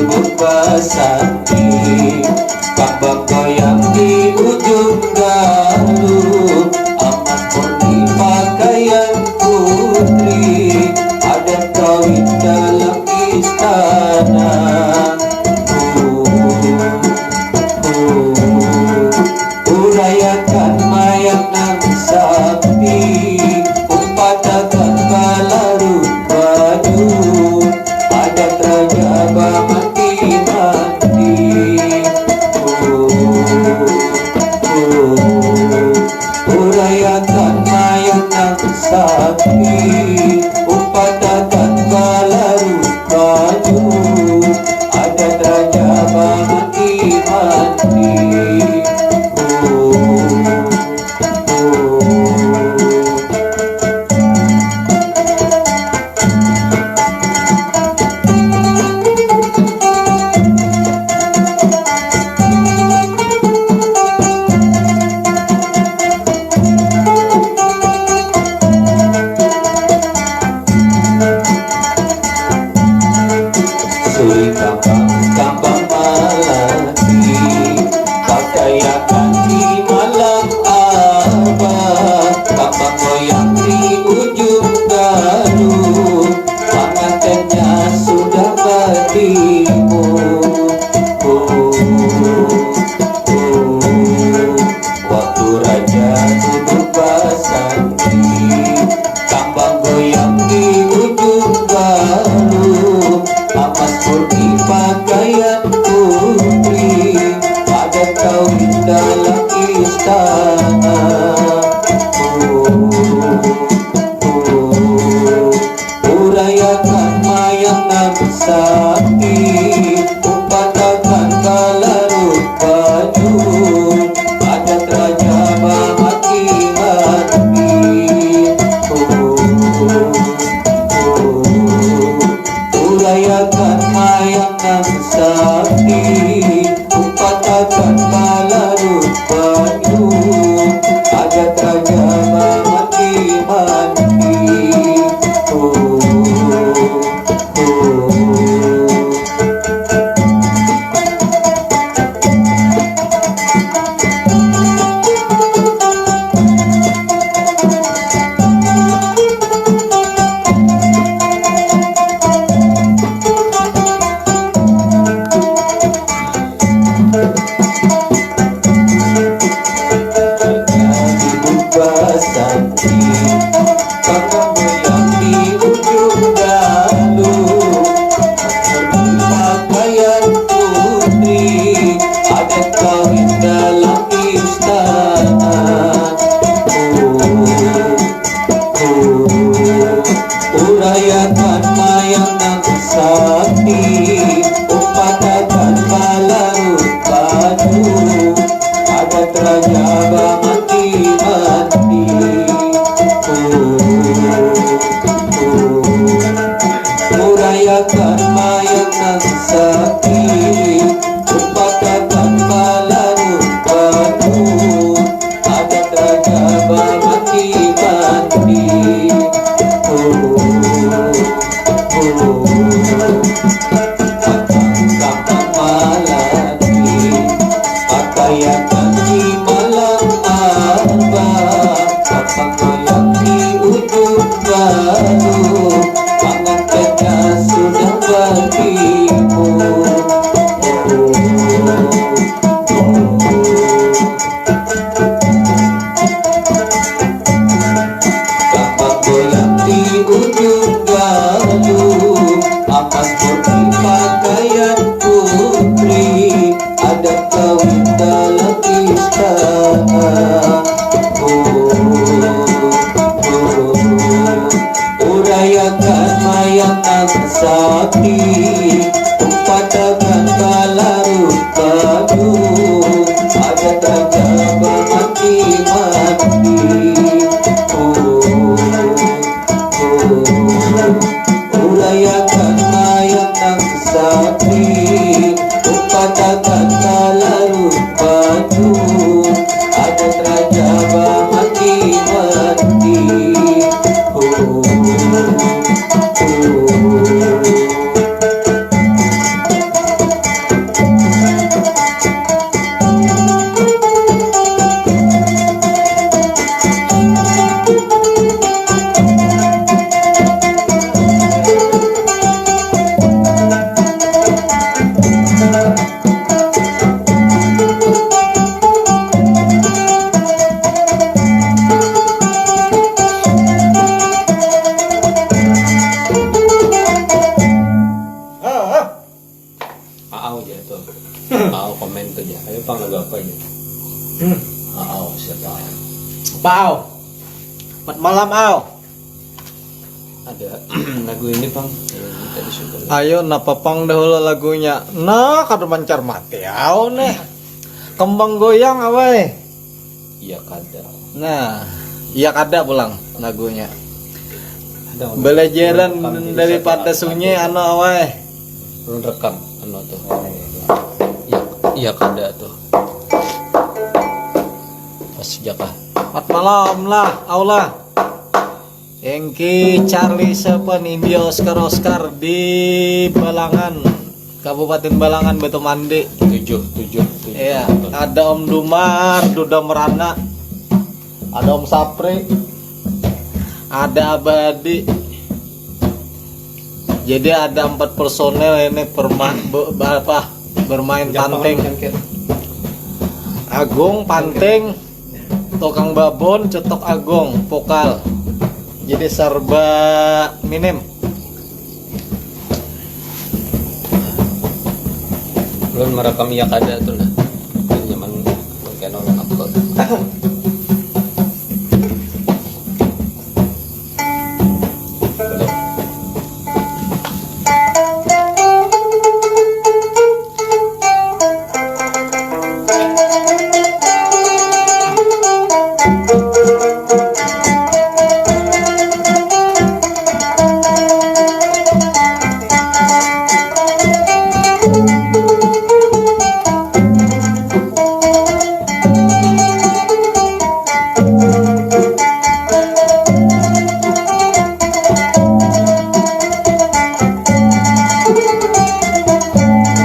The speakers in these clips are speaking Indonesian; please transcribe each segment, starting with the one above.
duduk bersanding, kambang goyang di ujung galuh, amat murni pakaian putri, adat kawin dalam istana. Urayakan mayang nan sakti, umpatakan balarut baju, adat raja bamati-mati. Urayakan mayang nan sakti, umpatakan balarut baju, adat raja bamati-mati. Suri kambang malati, pakaian di malam abah, kambang goyang di ujung galuh, pengantinnya sudah bertimur. Waktu raja duduk bersanding, kambang goyang di ujung galuh, amat murni pakaian Aau aja tuh. Aau komen tuh ya. Ayo pang lagu apa aja? Aau siapa? Pau. Selamat malam, Au. Ada lagu ini pang. Tadi sudah. Ayo napapang dahulu lagunya. Nah, kada mancar mati Au nih. Kembang goyang awai. Iya kada. Nah, iya kada pulang lagunya. Ada Belajaran daripada sunyi anu awai. Belum rekam anu tuh. Iya, iya kada tuh. Pas jakah. Selamat malam lah, Aula. Engki Charlie Seven India Oscar di Balangan, Kabupaten Balangan, Batu Mandi. 7. Iya, ada Om Dumar, Duda Merana, ada Om Sapri, ada Abadi. Jadi ada 4 personel ini bermain panting. Agung panting, tukang babon, cetok Agung, vokal. Jadi serba minim. Belum merekam iya kada tuh nah. Nyaman kayak nol upload.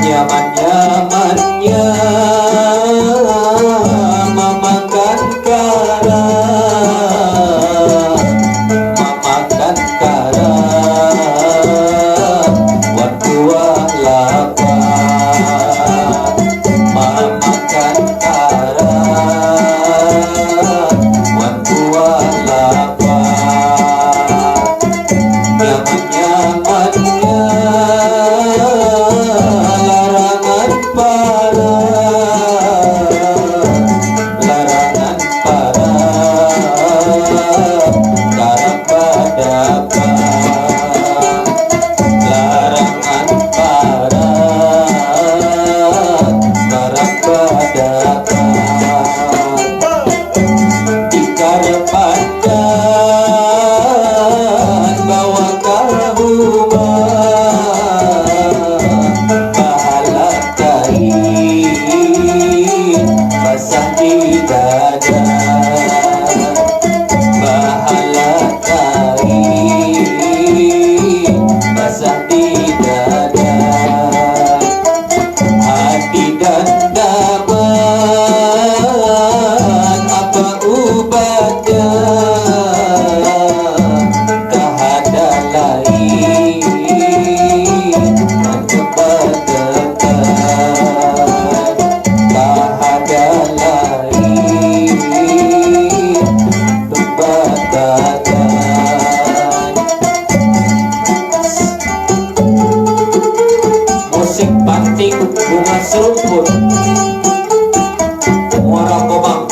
Nyaman-nyamannya memakan kara, waktu lapar. Memakan kara, waktu lapar. Nyaman-nyamannya larangan para, garap badapan. Larangan para, garap badapan. Tikar pandan bawa ke rumah, pahala kain basah di dada. Pahala kain basah di dada. Hati dan daman apa ubatnya, kahada lain dan kebadekan. Kahada lain kebadekan. Musik panting bunga serumput, muara komang.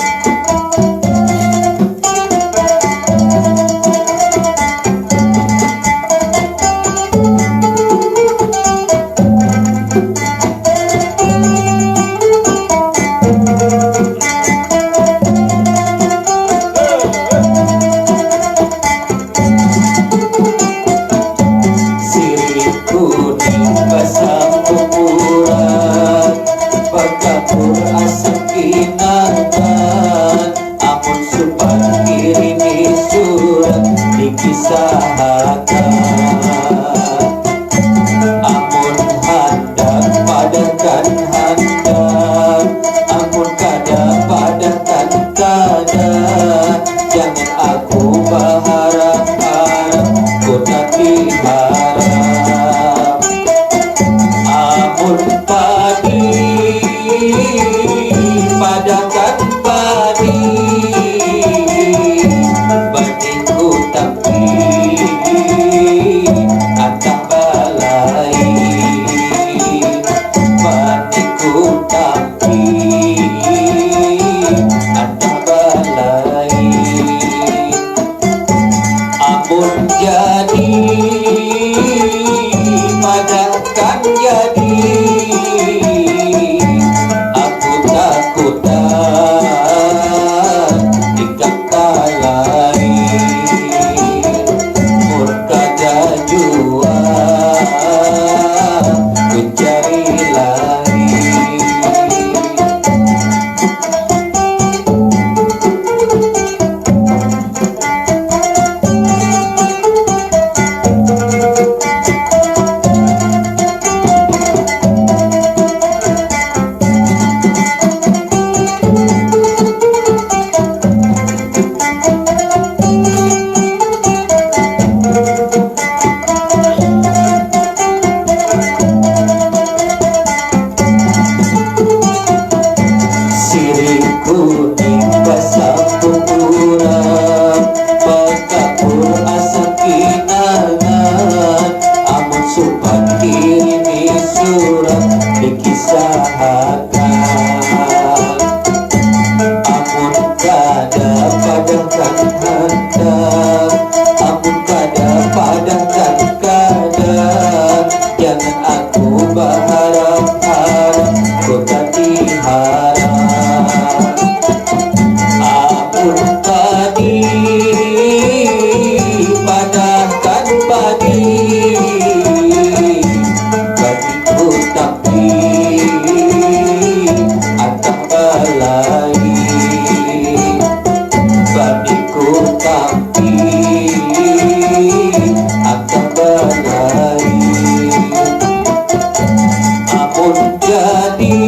Sirih kuning basah kuburan, pagkapur asap kinangan. Amun supan kirimi surat dikisahkan. Amun handap padakan handap, amun kada padakan kada. Jangan aku berharap-harap, ku tak diharap. Amun padi padakan padi, bandingku tapi antah balai. kurang dikisahkan. Amun kada padahkan handap, amun kada padahkan kadang, jangan aku berharap-harap ku tadi harap. Amun tadi padahkan padi, badiku tapi antah balai, badiku tapi antah balai. Amun jadi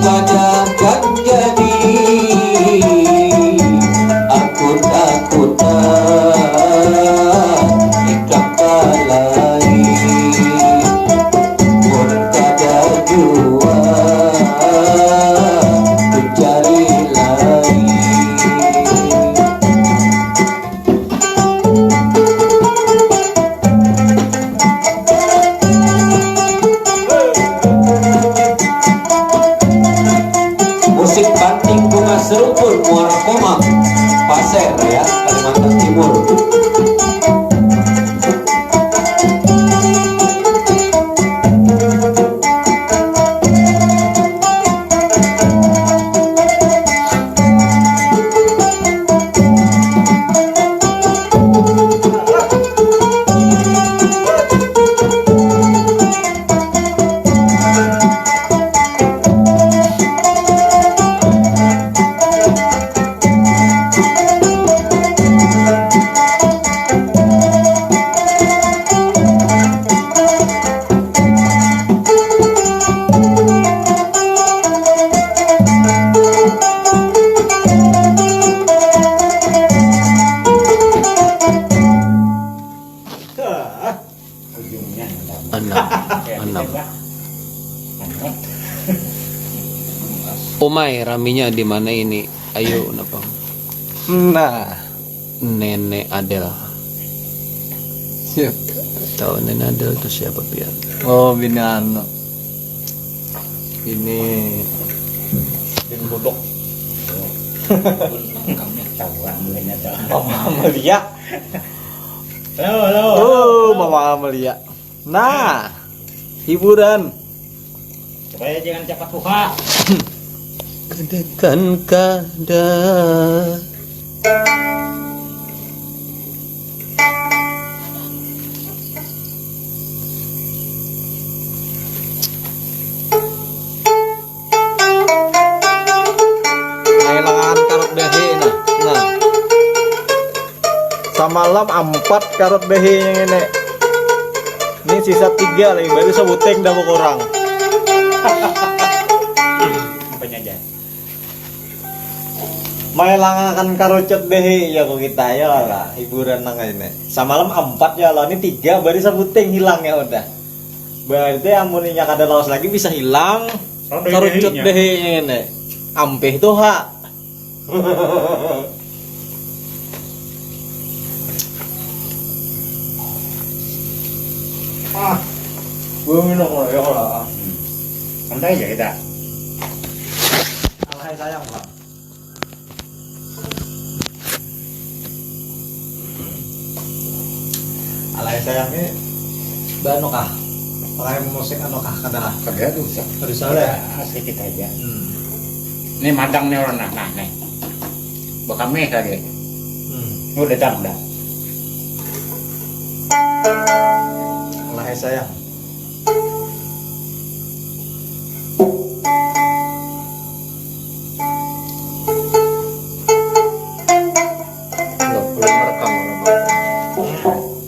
padahkan jadi, akun-akunan ikam balai, mun kada jua ku cari lai. Musik banting bunga seruput Muara Komang, Pasir ya, Kalimantan Timur. Enam. Umay, raminya di mana ini? Ayo, napa? Nah, Nenek Adel. siap. Tahu Nenek Adel itu siapa, Pian? Oh, bini anu. Ini Bin Budok. Kamu tahuan mulainya dah. Mama Amelia. Halo, halo. Oh, Mama Amelia. Nah, hiburan. Supaya jangan cepat buka. Kedekan kadar. Nailangan karot dehe nah. Nah. Samalam 4 karot dehe yang ini. Ini sisa 3 lagi, baru sebuteng dah kurang. Apanya aja? Mailangan karocet dehe ya kok kita ya lah hiburan nang ini. Samalam 4 ya lah, ini 3 baru sebuteng hilang ya udah. Berarti amuninya kada lawas lagi bisa hilang. Oh, dehe Karocet dehinya. dehe yang ini. Ampeh tuh ha. Gue minum ya lah. Santai aja kita. Alhay sayang pak. Alhay sayang ini bano kah? Pakai musik anu kah kada? Kagak usah. Ada salah. Sedikit aja. Ini madang nih orang nah nih. Bakame kali. Udah datang dah. Alhay sayang. Loh, belum merekam.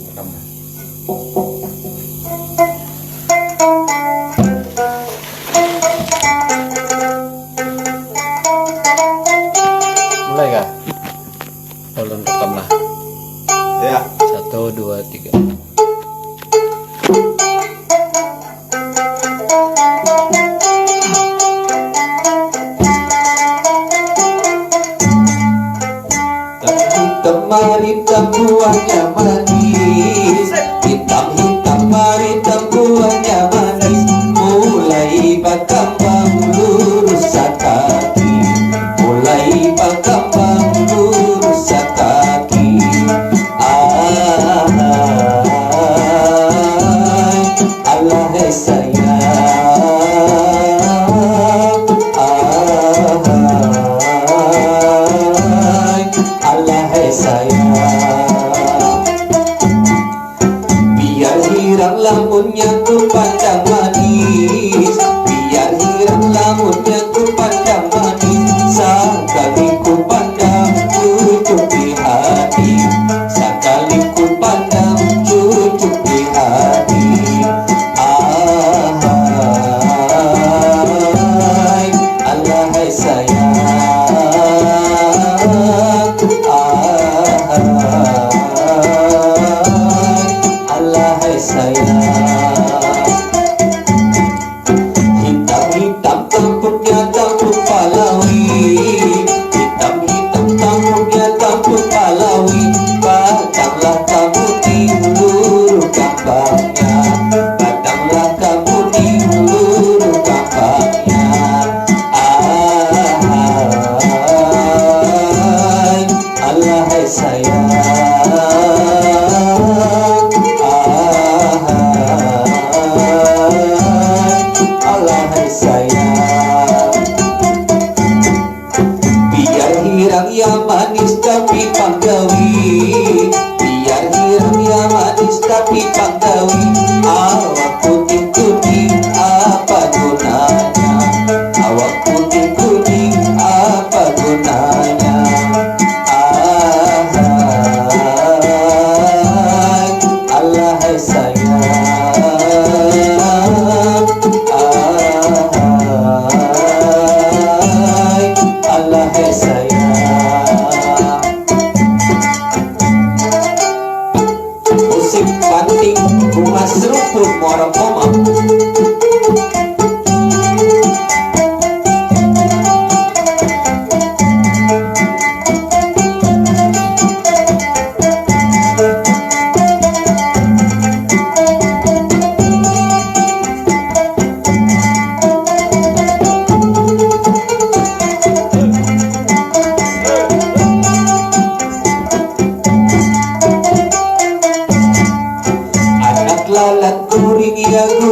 Bakame. Mulai kah? Belum rekam lah. Ya. 1, 2, 3. Hitam buahnya manis, hitam-hitam mari buahnya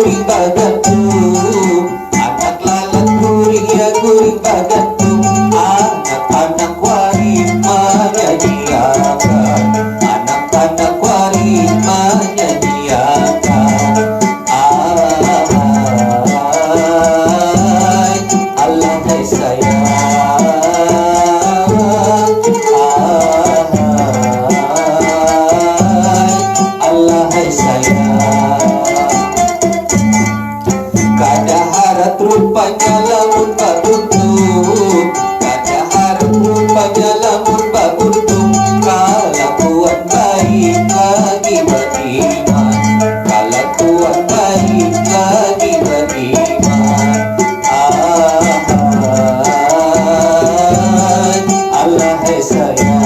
guring bagantu, anak lalat guring ya guring bagantu, anak-anak warima nyanyiakan, anak-anak warima nyanyiakan. Allah hai sayang, Allah hai sayang. Kada harap rupanya lamun babuntung, kada harap rupanya lamun babuntung, kalakuan baik lagi beriman, kalakuan baik lagi beriman. Allah hai sayang,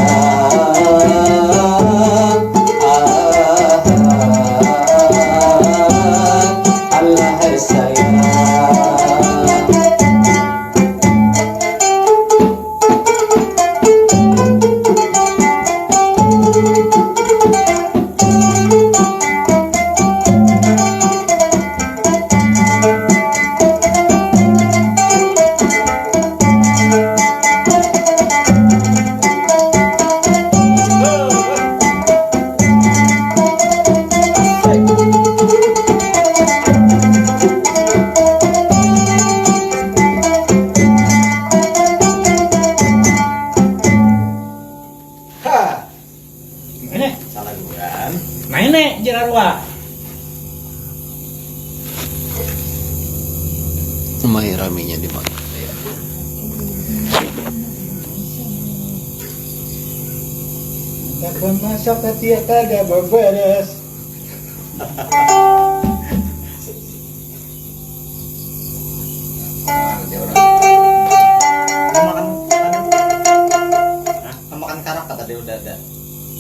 Allah hai sayang. Ha, Ini, salah guran. main nih jerarwa. Lumayan ramenya di mana? Kapan masak hati kagak beberes. Makan karak kata dia udah ada.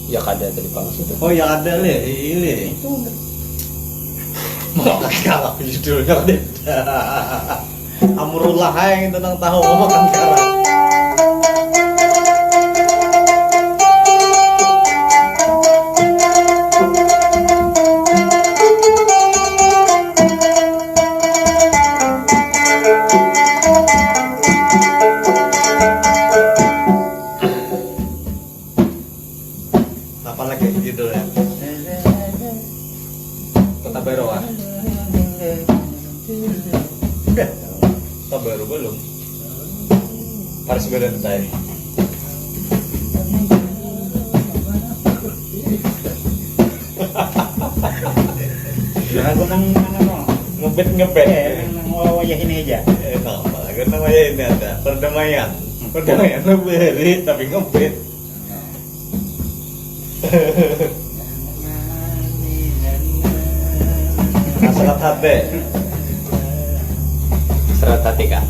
Ya kada tadi panas itu. Oh ya ada le, ini. Makan karak judulnya ada. Amrullah yang tentang tahu makan karak. Apa lagi judulnya? Kota Baru ah? Udah. Kota Baru belum. Paris Valentine. Aku nang ano, Ngebet. nang wayah ini aja. Nama lagi namanya ini ada perdamaian. Perdamaian lu beri tapi ngebet. Masalah hati. Serat hati kah?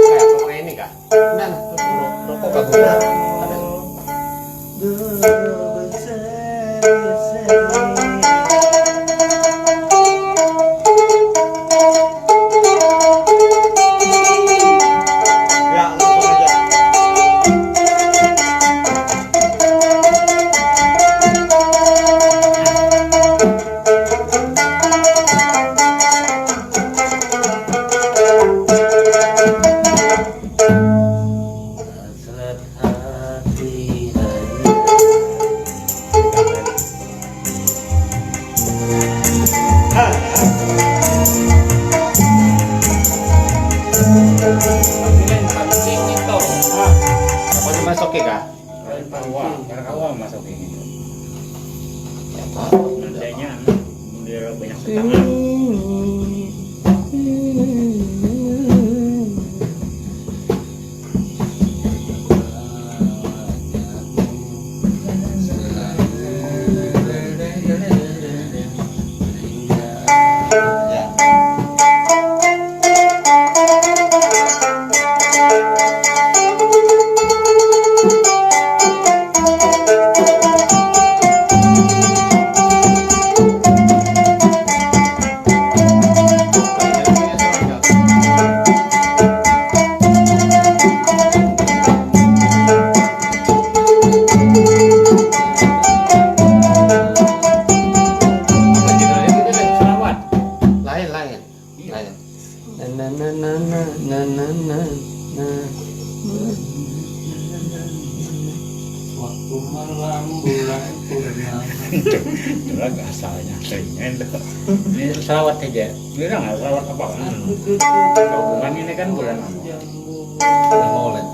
Kayak apa ini kah? Dan rokok kah guna? Ada. Ya, langsung aja. Pancing itu. Apa dimasukin kah? Karena kawa masuk ini. Nadanya dia banyak setengah. Waktu malam bulan purnama. Itu lagu asalnya kayaknya itu. Ini selawat aja. Bilang nggak selawat apa kan? Hubungan ini kan bulan Maulid.